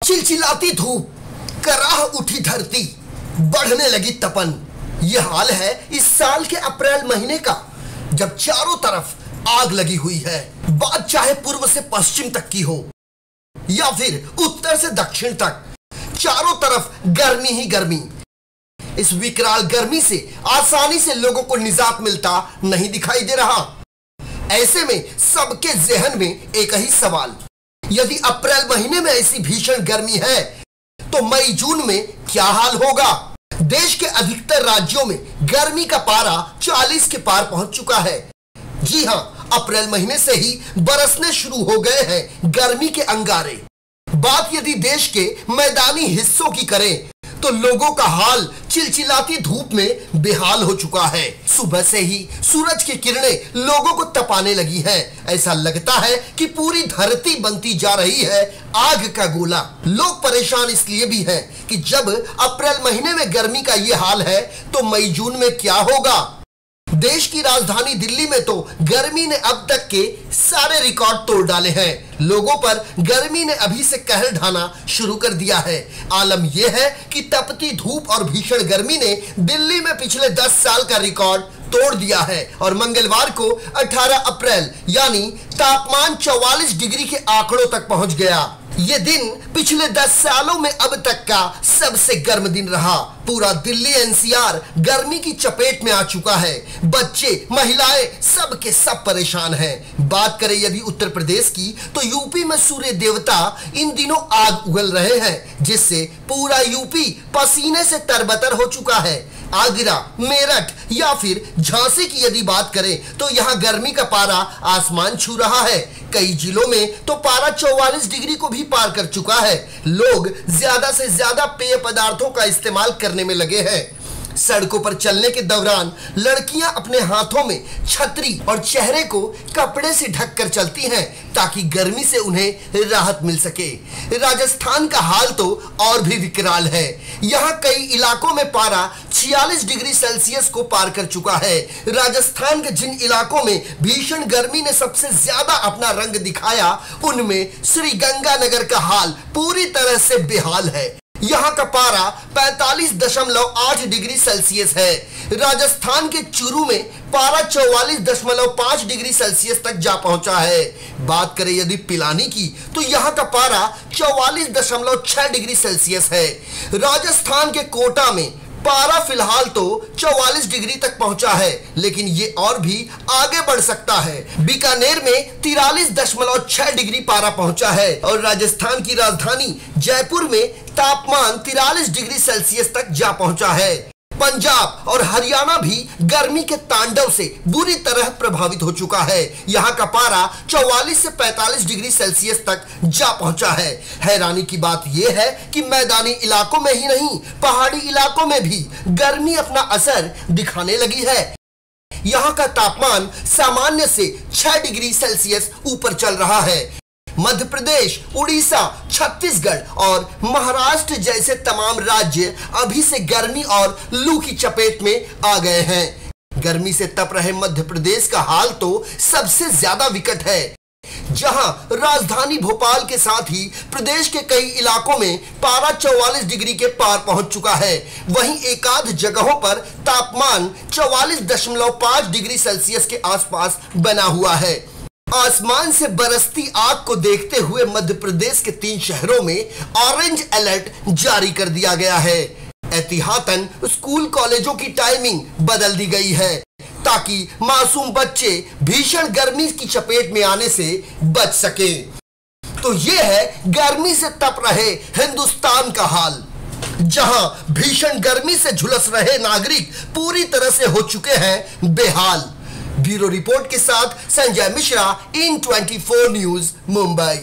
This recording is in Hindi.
चिलचिलाती धूप, कराह उठी धरती, बढ़ने लगी तपन। यह हाल है इस साल के अप्रैल महीने का, जब चारों तरफ आग लगी हुई है। बात चाहे पूर्व से पश्चिम तक की हो या फिर उत्तर से दक्षिण तक, चारों तरफ गर्मी ही गर्मी। इस विकराल गर्मी से आसानी से लोगों को निजात मिलता नहीं दिखाई दे रहा। ऐसे में सबके ज़हन में एक ही सवाल, यदि अप्रैल महीने में ऐसी भीषण गर्मी है तो मई जून में क्या हाल होगा। देश के अधिकतर राज्यों में गर्मी का पारा 40 के पार पहुंच चुका है। जी हां, अप्रैल महीने से ही बरसने शुरू हो गए हैं गर्मी के अंगारे। बात यदि देश के मैदानी हिस्सों की करें तो लोगों का हाल चिलचिलाती धूप में बेहाल हो चुका है। सुबह से ही सूरज की किरणें लोगों को तपाने लगी हैं। ऐसा लगता है कि पूरी धरती बनती जा रही है आग का गोला। लोग परेशान इसलिए भी हैं कि जब अप्रैल महीने में गर्मी का ये हाल है तो मई जून में क्या होगा। देश की राजधानी दिल्ली में तो गर्मी ने अब तक के सारे रिकॉर्ड तोड़ डाले हैं। लोगों पर गर्मी ने अभी से कहर ढाना शुरू कर दिया है। आलम यह है कि तपती धूप और भीषण गर्मी ने दिल्ली में पिछले 10 साल का रिकॉर्ड तोड़ दिया है और मंगलवार को 18 अप्रैल यानी तापमान 44 डिग्री के आंकड़ों तक पहुंच गया। ये दिन पिछले 10 सालों में अब तक का सबसे गर्म दिन रहा। पूरा दिल्ली एनसीआर गर्मी की चपेट में आ चुका है। बच्चे, महिलाएं, सब के सब परेशान हैं। बात करें यदि उत्तर प्रदेश की तो यूपी में सूर्य देवता इन दिनों आग उगल रहे हैं, जिससे पूरा यूपी पसीने से तरबतर हो चुका है। आगरा, मेरठ या फिर झांसी की यदि बात करें तो यहां गर्मी का पारा आसमान छू रहा है। कई जिलों में तो पारा 44 डिग्री को भी पार कर चुका है। लोग ज्यादा से ज्यादा पेय पदार्थों का इस्तेमाल करने में लगे हैं। सड़कों पर चलने के दौरान लड़कियां अपने हाथों में छतरी और चेहरे को कपड़े से ढककर चलती हैं ताकि गर्मी से उन्हें राहत मिल सके। राजस्थान का हाल तो और भी विकराल है। यहां कई इलाकों में पारा 46 डिग्री सेल्सियस को पार कर चुका है। राजस्थान के जिन इलाकों में भीषण गर्मी ने सबसे ज्यादा अपना रंग दिखाया, उनमें श्रीगंगानगर का हाल पूरी तरह से बेहाल है। यहाँ का पारा 45.8 डिग्री सेल्सियस है। राजस्थान के चूरू में पारा 44.5 डिग्री सेल्सियस तक जा पहुंचा है। बात करें यदि पिलानी की तो यहाँ का पारा 44.6 डिग्री सेल्सियस है। राजस्थान के कोटा में पारा फिलहाल तो 44 डिग्री तक पहुंचा है, लेकिन ये और भी आगे बढ़ सकता है। बीकानेर में 43.6 डिग्री पारा पहुंचा है और राजस्थान की राजधानी जयपुर में तापमान 43 डिग्री सेल्सियस तक जा पहुंचा है। पंजाब और हरियाणा भी गर्मी के तांडव से बुरी तरह प्रभावित हो चुका है। यहाँ का पारा 44 से 45 डिग्री सेल्सियस तक जा पहुंचा है। हैरानी की बात यह है कि मैदानी इलाकों में ही नहीं, पहाड़ी इलाकों में भी गर्मी अपना असर दिखाने लगी है। यहाँ का तापमान सामान्य से 6 डिग्री सेल्सियस ऊपर चल रहा है। मध्य प्रदेश, उड़ीसा, छत्तीसगढ़ और महाराष्ट्र जैसे तमाम राज्य अभी से गर्मी और लू की चपेट में आ गए हैं। गर्मी से तप रहे मध्य प्रदेश का हाल तो सबसे ज्यादा विकट है, जहां राजधानी भोपाल के साथ ही प्रदेश के कई इलाकों में पारा 44 डिग्री के पार पहुंच चुका है। वहीं एकाध जगहों पर तापमान 44.5 डिग्री सेल्सियस के आसपास बना हुआ है। आसमान से बरसती आग को देखते हुए मध्य प्रदेश के 3 शहरों में ऑरेंज अलर्ट जारी कर दिया गया है। एहतियातन स्कूल कॉलेजों की टाइमिंग बदल दी गई है ताकि मासूम बच्चे भीषण गर्मी की चपेट में आने से बच सके। तो ये है गर्मी से तप रहे हिंदुस्तान का हाल, जहां भीषण गर्मी से झुलस रहे नागरिक पूरी तरह से हो चुके हैं बेहाल। ब्यूरो रिपोर्ट के साथ संजय मिश्रा, इन 24 न्यूज, मुंबई।